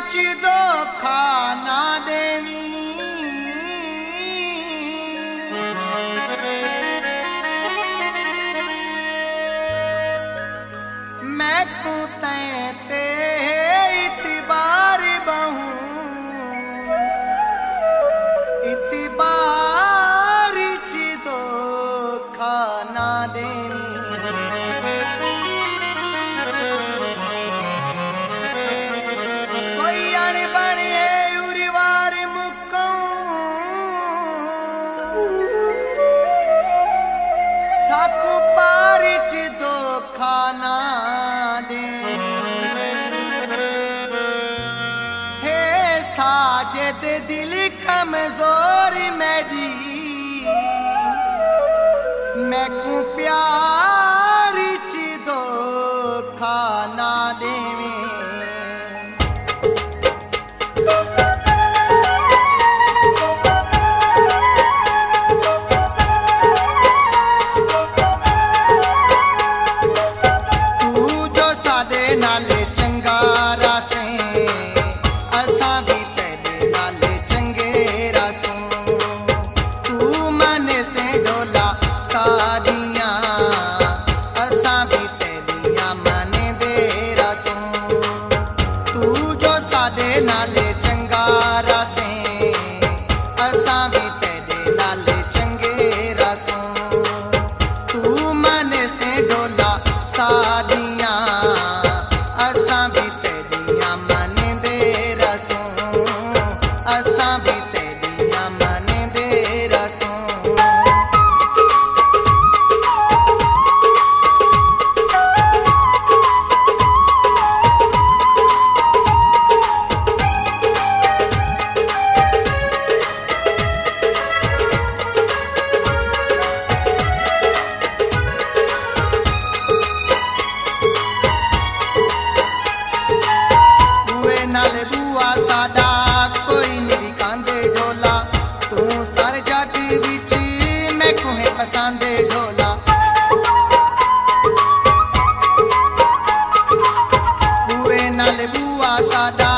च धोखा ना देवी, मैं को ते इतबार बहु, इतबार च धोखा ना देवी। कोई अणबणे उरिवार मुकऊं, साकू पार च धोखा ना दे। हे साजिद दिल कमजोर मेरी, मैं को प्यार च धोखा ना देवे। नाले चंगा रासें, असां भी तेरे नाले चंगे रासूं। तू मन से डोला सादियां, असां भी तेरियां मन दे रासूं। तू जो सादे नाले चंगा रासें, असां भी तेरे नाले चंगे रासूं। तू मन से डोला सादियां, असां भी तेरियां मन दे रसूं, असां भी तेरियां मन दे रसूं। नाले बुआ साडा कोई नहीं कांदे ढोला, तू सर जग विच मैं कोहे पसंदे ढोला। बुए नाले बुआ साडा